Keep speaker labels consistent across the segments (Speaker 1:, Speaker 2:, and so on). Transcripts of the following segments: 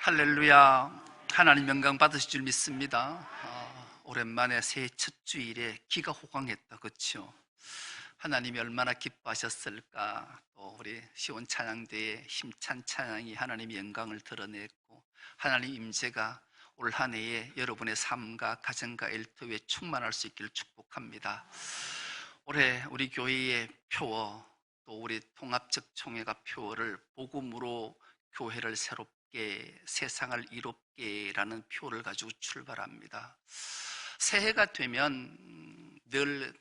Speaker 1: 할렐루야. 하나님 영광 받으실 줄 믿습니다. 오랜만에 새해 첫 주일에 기가 호강했다. 그렇죠? 하나님이 얼마나 기뻐하셨을까. 또 우리 시온 찬양대의 힘찬 찬양이 하나님의 영광을 드러냈고, 하나님 임재가 올 한 해에 여러분의 삶과 가정과 일터에 충만할 수 있기를 축복합니다. 올해 우리 교회의 표어, 또 우리 통합적 총회가 표어를 복음으로 교회를 새롭게, 세상을 이롭게라는 표어를 가지고 출발합니다. 새해가 되면 늘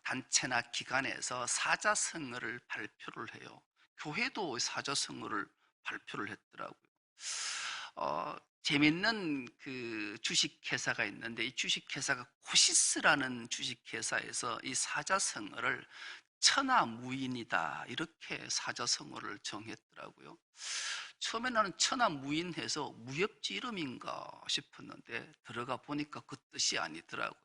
Speaker 1: 단체나 기관에서 사자성어를 발표를 해요. 교회도 사자성어를 발표를 했더라고요. 재밌는 그 주식회사가 있는데, 이 주식회사가 코시스라는 주식회사에서 이 사자성어를 천하무인이다, 이렇게 사자성어를 정했더라고요. 처음에 나는 천하무인해서 무협지 이름인가 싶었는데 들어가 보니까 그 뜻이 아니더라고요.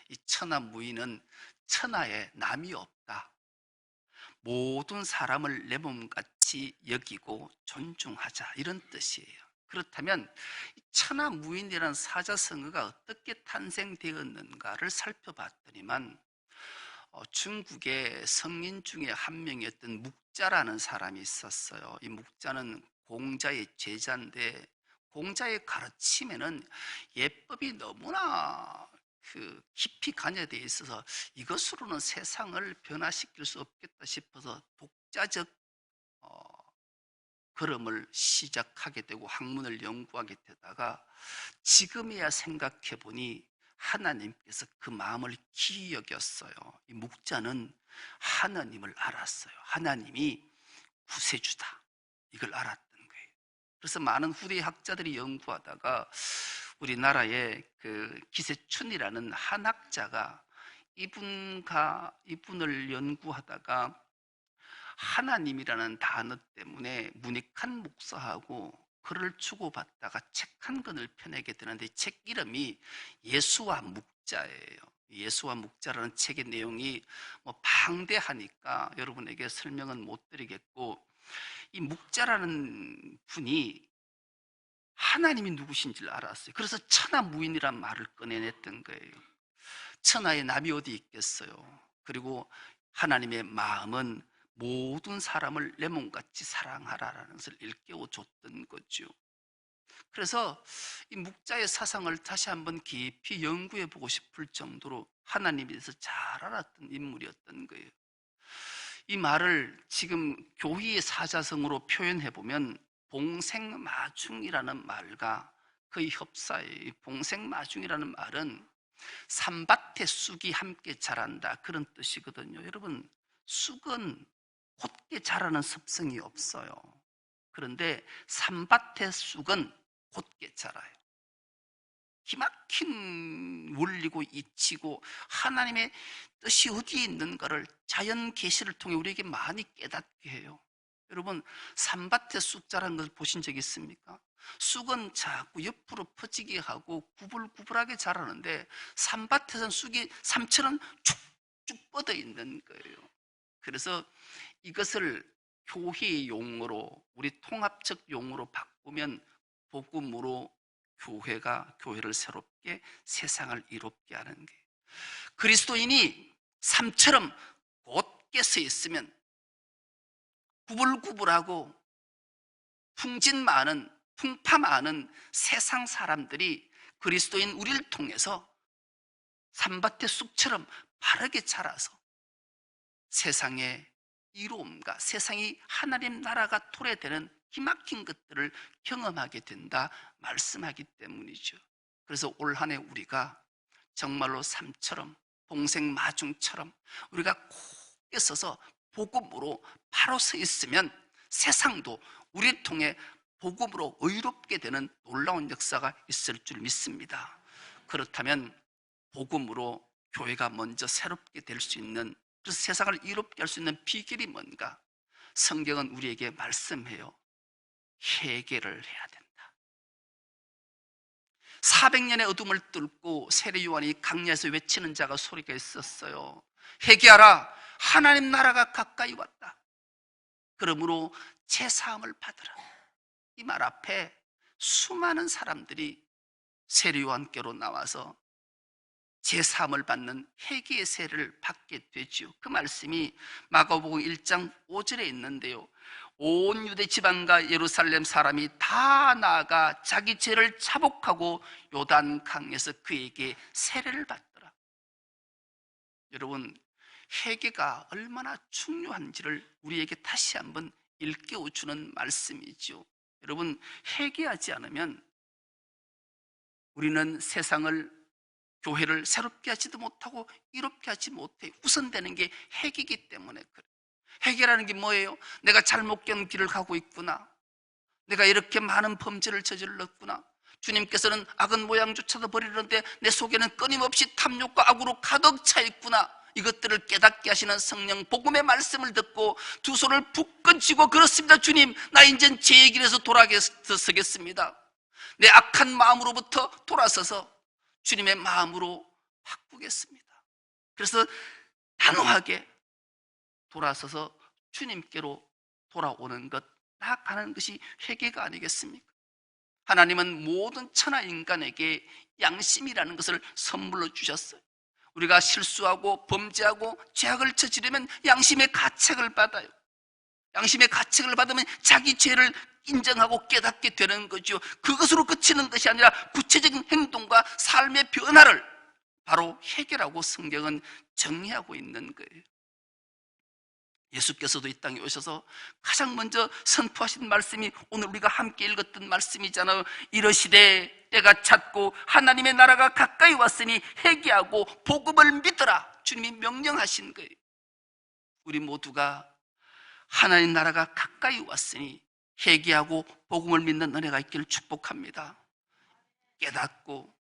Speaker 1: 이 천하무인은 천하에 남이 없다, 모든 사람을 내 몸같이 여기고 존중하자, 이런 뜻이에요. 그렇다면 천하무인이라는 사자성어가 어떻게 탄생되었는가를 살펴봤더니만, 중국의 성인 중에 한 명이었던 묵자라는 사람이 있었어요. 이 묵자는 공자의 제자인데, 공자의 가르침에는 예법이 너무나 깊이 관여되어 있어서 이것으로는 세상을 변화시킬 수 없겠다 싶어서 독자적 걸음을 시작하게 되고 학문을 연구하게 되다가, 지금이야 생각해 보니 하나님께서 그 마음을 기이 여겼어요. 이 묵자는 하나님을 알았어요. 하나님이 구세주다, 이걸 알았던 거예요. 그래서 많은 후대 학자들이 연구하다가 우리나라의 그 기세춘이라는 한학자가 이분을 연구하다가 하나님이라는 단어 때문에 문익한 목사하고 글을 주고받다가 책 한 권을 펴내게 되는데, 이 책 이름이 예수와 묵자예요. 예수와 묵자라는 책의 내용이 방대하니까 여러분에게 설명은 못 드리겠고, 이 묵자라는 분이 하나님이 누구신지를 알았어요. 그래서 천하무인이란 말을 꺼내냈던 거예요. 천하에 남이 어디 있겠어요. 그리고 하나님의 마음은 모든 사람을 내 몸같이 사랑하라라는 것을 일깨워줬던 거죠. 그래서 이 묵자의 사상을 다시 한번 깊이 연구해보고 싶을 정도로 하나님에 대해서 잘 알았던 인물이었던 거예요. 이 말을 지금 교희의 사자성어로 표현해보면 봉생마중이라는 말과 거의 흡사해요. 봉생마중이라는 말은 산밭에 쑥이 함께 자란다, 그런 뜻이거든요. 여러분, 쑥은 곧게 자라는 습성이 없어요. 그런데 산밭의 쑥은 곧게 자라요. 기막힌 원리고 이치고 하나님의 뜻이 어디에 있는가를 자연 계시를 통해 우리에게 많이 깨닫게 해요. 여러분, 산밭에 쑥 자라는 걸 보신 적 있습니까? 쑥은 자꾸 옆으로 퍼지게 하고 구불구불하게 자라는데, 산밭에서는 쑥이 삶처럼 쭉쭉 뻗어 있는 거예요. 그래서 이것을 교회의 용어로, 우리 통합적 용어로 바꾸면 복음으로 교회를 새롭게, 세상을 이롭게 하는 거예요. 그리스도인이 삶처럼 곧게 서 있으면 구불구불하고 풍파 많은 세상 사람들이 그리스도인 우리를 통해서 산밭의 쑥처럼 바르게 자라서 세상의 이로움과 세상이 하나님 나라가 도래되는 기막힌 것들을 경험하게 된다 말씀하기 때문이죠. 그래서 올 한 해 우리가 정말로 삶처럼, 봉생마중처럼 우리가 굳게 서서 복음으로 바로 서 있으면 세상도 우리를 통해 복음으로 의롭게 되는 놀라운 역사가 있을 줄 믿습니다. 그렇다면 복음으로 교회가 먼저 새롭게 될 수 있는, 그래서 세상을 이롭게 할 수 있는 비결이 뭔가? 성경은 우리에게 말씀해요. 회개를 해야 된다. 400년의 어둠을 뚫고 세례 요한이 강야에서 외치는 자가 소리가 있었어요. 회개하라, 하나님 나라가 가까이 왔다. 그러므로 제 사함을 받으라. 이 말 앞에 수많은 사람들이 세례요한께로 나와서 제3을 받는 회개의 세례를 받게 되지요. 그 말씀이 마가복음 1장 5절에 있는데요. 온 유대 지방과 예루살렘 사람이 다 나아가 자기 죄를 자복하고 요단 강에서 그에게 세례를 받더라. 여러분, 회개가 얼마나 중요한지를 우리에게 다시 한번 일깨워 주는 말씀이죠. 여러분, 회개하지 않으면 우리는 세상을, 교회를 새롭게 하지도 못하고 이롭게 하지 못해. 우선되는 게 회개이기 때문에 그래. 회개라는 게 뭐예요? 내가 잘못 된 길을 가고 있구나. 내가 이렇게 많은 범죄를 저질렀구나. 주님께서는 악은 모양조차도 버리는데 내 속에는 끊임없이 탐욕과 악으로 가득 차 있구나. 이것들을 깨닫게 하시는 성령 복음의 말씀을 듣고 두 손을 굳건 쥐고, 그렇습니다 주님, 나 이젠 제 길에서 돌아서겠습니다. 내 악한 마음으로부터 돌아서서 주님의 마음으로 바꾸겠습니다. 그래서 단호하게 돌아서서 주님께로 돌아오는 것, 나아가는 것이 회개가 아니겠습니까? 하나님은 모든 천하 인간에게 양심이라는 것을 선물로 주셨어요. 우리가 실수하고 범죄하고 죄악을 저지르면 양심의 가책을 받아요. 양심의 가책을 받으면 자기 죄를 인정하고 깨닫게 되는 거죠. 그것으로 그치는 것이 아니라 구체적인 행동과 삶의 변화를 바로 회개라고 성경은 정의하고 있는 거예요. 예수께서도 이 땅에 오셔서 가장 먼저 선포하신 말씀이 오늘 우리가 함께 읽었던 말씀이잖아요. 이러시되 때가 찼고 하나님의 나라가 가까이 왔으니 회개하고 복음을 믿으라. 주님이 명령하신 거예요. 우리 모두가 하나님 나라가 가까이 왔으니 회개하고 복음을 믿는 은혜가 있기를 축복합니다. 깨닫고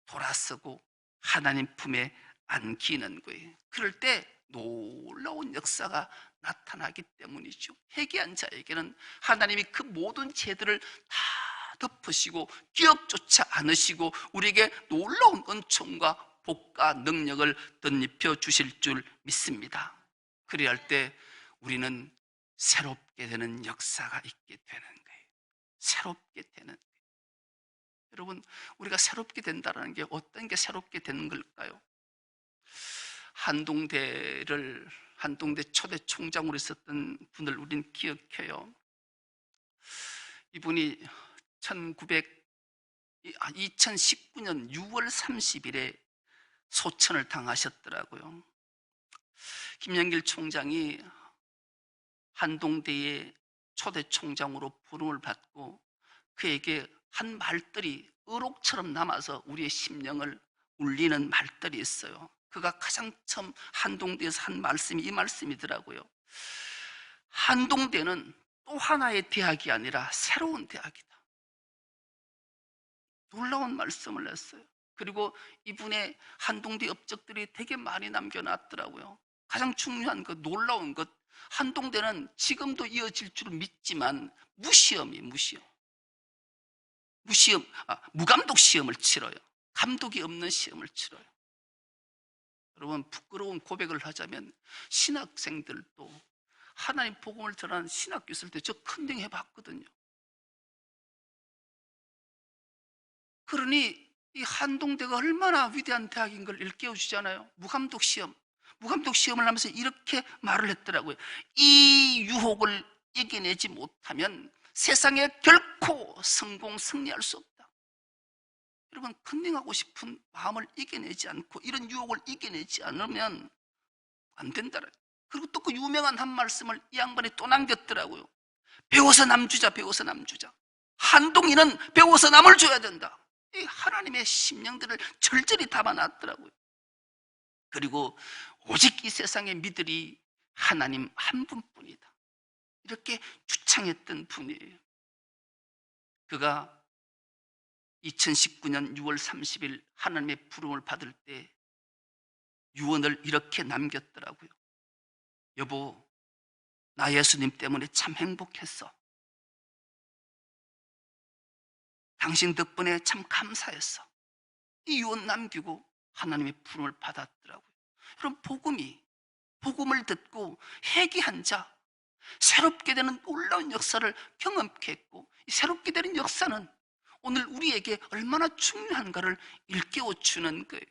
Speaker 1: 돌아서고 하나님 품에 안기는 거예요. 그럴 때 놀라운 역사가 나타나기 때문이죠. 회개한 자에게는 하나님이 그 모든 죄들을 다 덮으시고 기억조차 않으시고 우리에게 놀라운 은총과 복과 능력을 덧입혀 주실 줄 믿습니다. 그래야 할 때 우리는 새롭게 되는 역사가 있게 되는 거예요. 새롭게 되는 거예요. 여러분, 우리가 새롭게 된다는 게 어떤 게 새롭게 되는 걸까요? 한동대 초대 총장으로 있었던 분을 우린 기억해요. 이분이 2019년 6월 30일에 소천을 당하셨더라고요. 김영길 총장이 한동대의 초대 총장으로 부름을 받고 그에게 한 말들이 의록처럼 남아서 우리의 심령을 울리는 말들이 있어요. 그가 가장 처음 한동대에서 한 말씀이 이 말씀이더라고요. 한동대는 또 하나의 대학이 아니라 새로운 대학이다. 놀라운 말씀을 했어요. 그리고 이분의 한동대 업적들이 되게 많이 남겨놨더라고요. 가장 중요한 것, 놀라운 것, 한동대는 지금도 이어질 줄 믿지만 무감독 시험을 치러요. 감독이 없는 시험을 치러요. 여러분, 부끄러운 고백을 하자면 신학생들도 하나님 복음을 전하는 신학교 있을 때 저 컨닝 해봤거든요. 그러니 이 한동대가 얼마나 위대한 대학인 걸 일깨워주잖아요. 무감독 시험을 하면서 이렇게 말을 했더라고요. 이 유혹을 이겨내지 못하면 세상에 결코 승리할 수 없다. 여러분, 컨닝하고 싶은 마음을 이겨내지 않고 이런 유혹을 이겨내지 않으면 안 된다. 그리고 또 그 유명한 한 말씀을 이 양반이 또 남겼더라고요. 배워서 남 주자. 한동이는 배워서 남을 줘야 된다. 이 하나님의 심령들을 절절히 담아놨더라고요. 그리고 오직 이 세상의 믿으리 하나님 한 분뿐이다. 이렇게 주창했던 분이에요. 그가 2019년 6월 30일 하나님의 부름을 받을 때 유언을 이렇게 남겼더라고요. 여보, 나 예수님 때문에 참 행복했어. 당신 덕분에 참 감사했어. 이 유언 남기고 하나님의 부름을 받았더라고요. 그럼 복음을 듣고 회개한 자, 새롭게 되는 놀라운 역사를 경험케 했고, 이 새롭게 되는 역사는 오늘 우리에게 얼마나 중요한가를 일깨워주는 거예요.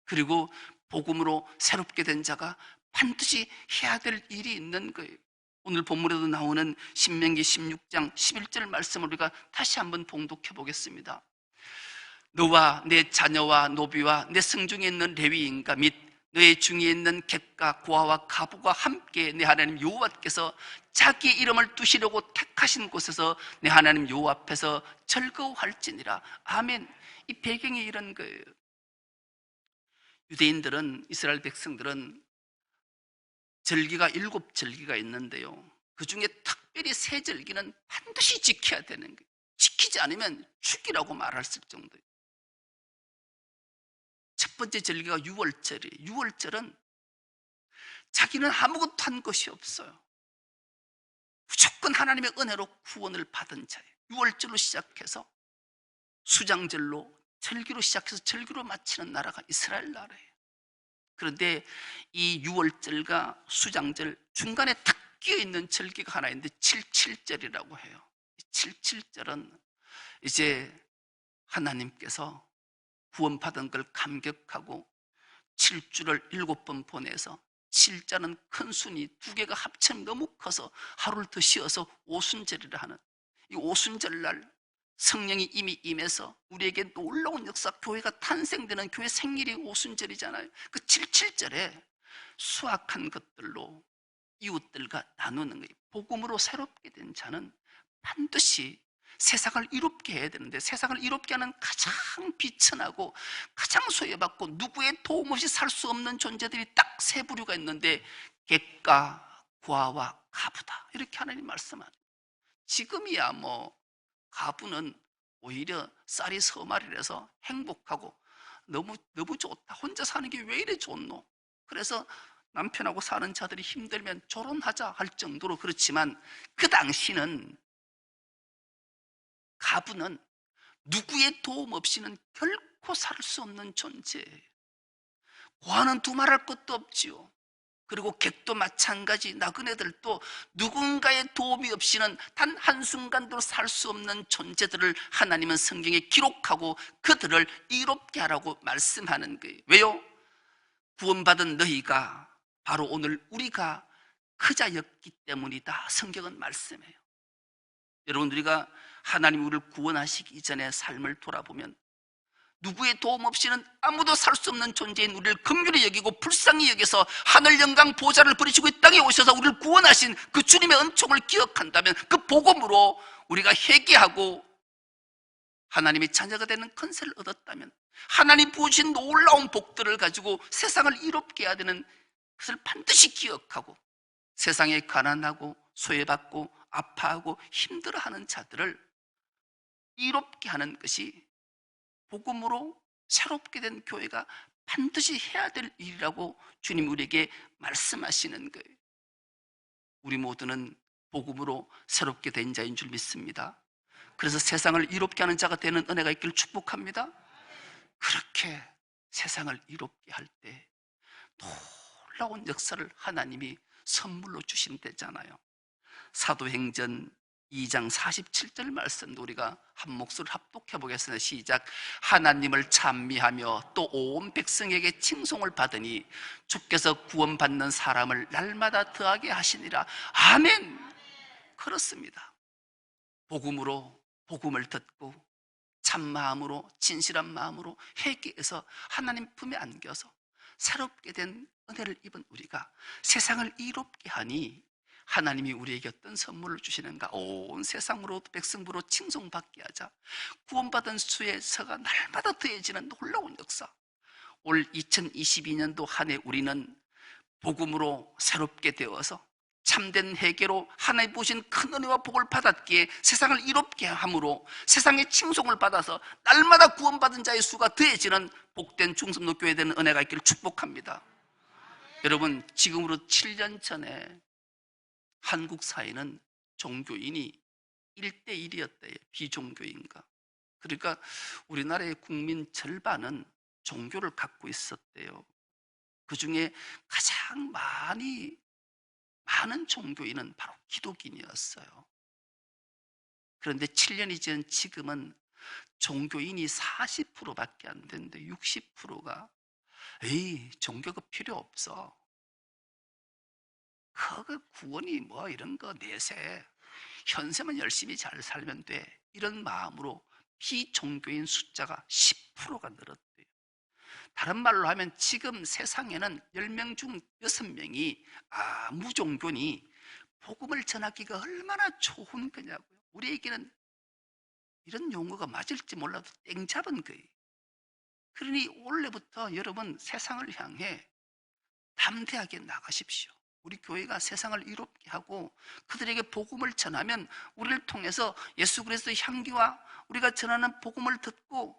Speaker 1: 그리고 복음으로 새롭게 된 자가 반드시 해야 될 일이 있는 거예요. 오늘 본문에도 나오는 신명기 16장 11절 말씀을 우리가 다시 한번 봉독해 보겠습니다. 너와 내 자녀와 노비와 내 성중에 있는 레위인과 및 너의 중에 있는 객과 고아와 가부가 함께 내 하나님 여호와께서 자기 이름을 두시려고 택하신 곳에서 내 하나님 여호와 앞에서 즐거워할지니라. 아멘. 이 배경이 이런 거예요. 유대인들은, 이스라엘 백성들은 절기가 7절기가 있는데요, 그 중에 특별히 세 절기는 반드시 지켜야 되는 거예요. 지키지 않으면 죽이라고 말할 정도예요. 첫 번째 절기가 유월절이에요. 유월절은 자기는 아무것도 한 것이 없어요. 무조건 하나님의 은혜로 구원을 받은 자예요. 유월절로 시작해서 수장절로, 절기로 시작해서 절기로 마치는 나라가 이스라엘 나라예요. 그런데 이 유월절과 수장절 중간에 탁 끼어있는 절기가 하나 있는데 77절이라고 해요. 77절은 이제 하나님께서 구원받은 걸 감격하고 7주를 7번 보내서 7자는 큰 순이 2개가 합치면 너무 커서 하루를 더 쉬어서 오순절이라 하는, 이 오순절날 성령이 이미 임해서 우리에게 놀라운 역사, 교회가 탄생되는 교회 생일이 오순절이잖아요. 그 77절에 수확한 것들로 이웃들과 나누는 거예요. 복음으로 새롭게 된 자는 반드시 세상을 이롭게 해야 되는데, 세상을 이롭게 하는 가장 비천하고 가장 소외받고 누구의 도움 없이 살 수 없는 존재들이 딱 세 부류가 있는데, 객과 고아와 가부다, 이렇게 하나님 말씀하는. 지금이야 뭐 가부는 오히려 쌀이 서말이라서 행복하고 너무 좋다, 혼자 사는 게 왜 이래 좋노, 그래서 남편하고 사는 자들이 힘들면 결혼하자 할 정도로. 그렇지만 그 당시는 가부는 누구의 도움 없이는 결코 살 수 없는 존재예요. 고아는 두말할 것도 없지요. 그리고 객도 마찬가지, 나그네들도 누군가의 도움이 없이는 단 한순간도 살 수 없는 존재들을 하나님은 성경에 기록하고 그들을 이롭게 하라고 말씀하는 거예요. 왜요? 구원받은 너희가 바로 오늘 우리가 그자였기 때문이다, 성경은 말씀해요. 여러분, 우리가 하나님 우리를 구원하시기 이전의 삶을 돌아보면 누구의 도움 없이는 아무도 살 수 없는 존재인 우리를 긍휼히 여기고 불쌍히 여겨서 하늘 영광 보좌를 버리시고 이 땅에 오셔서 우리를 구원하신 그 주님의 은총을 기억한다면, 그 복음으로 우리가 회개하고 하나님의 자녀가 되는 권세를 얻었다면, 하나님 부으신 놀라운 복들을 가지고 세상을 이롭게 해야 되는 것을 반드시 기억하고, 세상에 가난하고 소외받고 아파하고 힘들어하는 자들을 이롭게 하는 것이 복음으로 새롭게 된 교회가 반드시 해야 될 일이라고 주님 우리에게 말씀하시는 거예요. 우리 모두는 복음으로 새롭게 된 자인 줄 믿습니다. 그래서 세상을 이롭게 하는 자가 되는 은혜가 있기를 축복합니다. 그렇게 세상을 이롭게 할 때 놀라운 역사를 하나님이 선물로 주신대잖아요. 사도행전 2장 47절 말씀도 우리가 한 목소리를 합독해 보겠습니다. 시작. 하나님을 찬미하며 또 온 백성에게 칭송을 받으니 주께서 구원받는 사람을 날마다 더하게 하시니라. 아멘. 그렇습니다. 복음으로, 복음을 듣고 참 마음으로, 진실한 마음으로 회개해서 하나님 품에 안겨서 새롭게 된 은혜를 입은 우리가 세상을 이롭게 하니 하나님이 우리에게 어떤 선물을 주시는가? 온 세상으로 백성부로 칭송받게 하자. 구원받은 수의 서가 날마다 더해지는 놀라운 역사. 올 2022년도 한 해 우리는 복음으로 새롭게 되어서 참된 회개로 하나님 보신 큰 은혜와 복을 받았기에 세상을 이롭게 함으로 세상의 칭송을 받아서 날마다 구원받은 자의 수가 더해지는 복된 중성로 교회 되는 은혜가 있기를 축복합니다. 여러분, 지금으로 7년 전에 한국 사회는 종교인이 1대1이었대요. 비종교인과. 그러니까 우리나라의 국민 절반은 종교를 갖고 있었대요. 그 중에 가장 많은 종교인은 바로 기독인이었어요. 그런데 7년이 지난 지금은 종교인이 40%밖에 안 되는데 60%가 에이, 종교가 필요 없어. 그거 구원이 뭐 이런 거 내세. 현세만 열심히 잘 살면 돼. 이런 마음으로 비종교인 숫자가 10%가 늘었대요. 다른 말로 하면 지금 세상에는 10명 중 6명이 무종교니 복음을 전하기가 얼마나 좋은 거냐고요. 우리에게는 이런 용어가 맞을지 몰라도 땡 잡은 거예요. 그러니 올해부터 여러분 세상을 향해 담대하게 나가십시오. 우리 교회가 세상을 이롭게 하고 그들에게 복음을 전하면 우리를 통해서 예수 그리스도의 향기와 우리가 전하는 복음을 듣고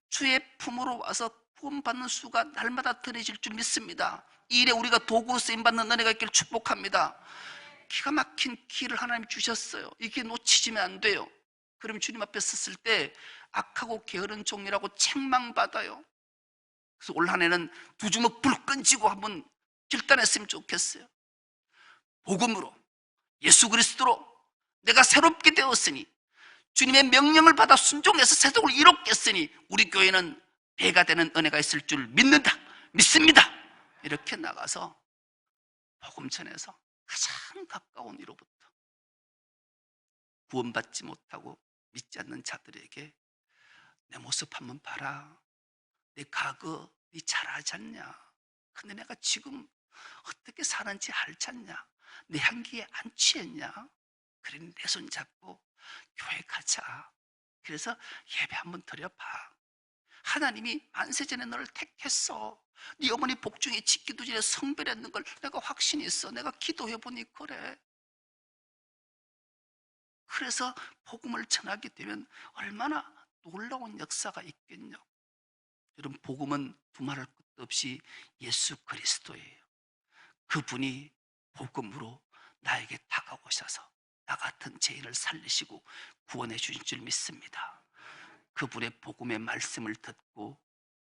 Speaker 1: 주의 품으로 와서 구원받는 수가 날마다 더해질 줄 믿습니다. 이 일에 우리가 도구로 쓰임받는 은혜가 있기를 축복합니다. 기가 막힌 기회를 하나님이 주셨어요. 이게 놓치지면 안 돼요. 그럼 주님 앞에 섰을 때 악하고 게으른 종이라고 책망받아요. 그래서 올 한 해는 두 주먹 불 끈지고 한번 결단했으면 좋겠어요. 복음으로 예수 그리스도로 내가 새롭게 되었으니 주님의 명령을 받아 순종해서 세상을 이롭게 했으니 우리 교회는 배가 되는 은혜가 있을 줄 믿는다, 믿습니다. 이렇게 나가서 복음 전해서 가장 가까운 이로부터 구원받지 못하고 믿지 않는 자들에게 내 모습 한번 봐라. 내 과거 네 잘하지 않냐? 근데 내가 지금 어떻게 사는지 알지 않냐? 내 향기에 안 취했냐? 그래 내 손 잡고 교회 가자. 그래서 예배 한번 드려봐. 하나님이 만세전에 너를 택했어. 네 어머니 복중에 짓기도 전에 성별했는 걸 내가 확신이 있어. 내가 기도해보니 그래. 그래서 복음을 전하게 되면 얼마나 놀라운 역사가 있겠냐. 여러분 복음은 두말할 것도 없이 예수 그리스도예요. 그분이 복음으로 나에게 다가오셔서 나 같은 죄인을 살리시고 구원해 주신 줄 믿습니다. 그분의 복음의 말씀을 듣고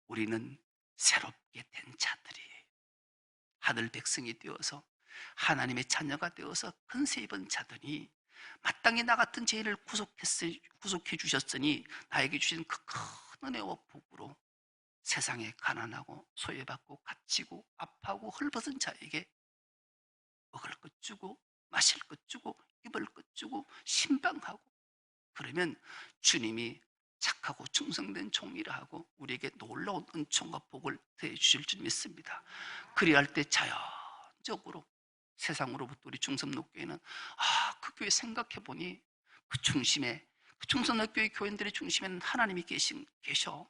Speaker 1: 우리는 새롭게 된 자들이에요. 하늘 백성이 되어서 하나님의 자녀가 되어서 근세 입은 자들이 마땅히 나 같은 죄인을 구속해 주셨으니 나에게 주신 그 큰 은혜와 복으로 세상에 가난하고 소외받고 갇히고 아파하고 헐벗은 자에게 먹을 것 주고 마실 것 주고 입을 것 주고 신방하고 그러면 주님이 착하고 충성된 종이라 하고 우리에게 놀라운 은총과 복을 더해 주실 줄 믿습니다. 그리할 때 자연적으로 세상으로부터 우리 충성록교회는 그 교회 생각해 보니 그 중심에 그 충성록교회 교인들의 중심에는 하나님이 계셔.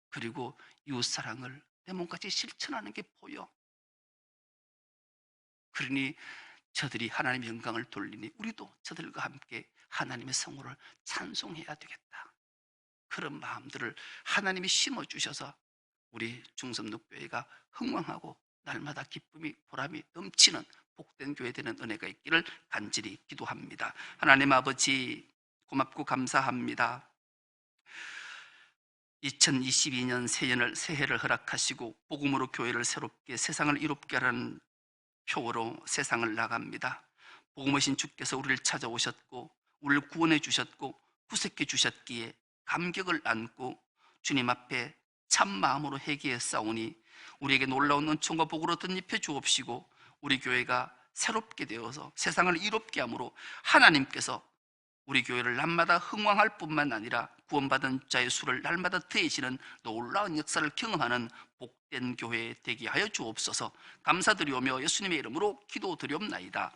Speaker 1: 그리고 이웃사랑을 내 몸까지 실천하는 게 보여. 그러니 저들이 하나님의 영광을 돌리니 우리도 저들과 함께 하나님의 성호를 찬송해야 되겠다. 그런 마음들을 하나님이 심어주셔서 우리 중섭록교회가 흥왕하고 날마다 기쁨이 보람이 넘치는 복된 교회 되는 은혜가 있기를 간절히 기도합니다. 하나님 아버지 고맙고 감사합니다. 2022년 새해를 허락하시고 복음으로 교회를 새롭게 세상을 이롭게 하라는 표어로 세상을 나갑니다. 복음이신 주께서 우리를 찾아오셨고 우리를 구원해 주셨고 구속해 주셨기에 감격을 안고 주님 앞에 참 마음으로 회개해 싸우니 우리에게 놀라운 은총과 복으로 덧입혀 주옵시고 우리 교회가 새롭게 되어서 세상을 이롭게 함으로 하나님께서 우리 교회를 날마다 흥왕할 뿐만 아니라 구원받은 자의 수를 날마다 더해지는 놀라운 역사를 경험하는 복된 교회 되게 하여 주옵소서. 감사드리오며 예수님의 이름으로 기도드리옵나이다.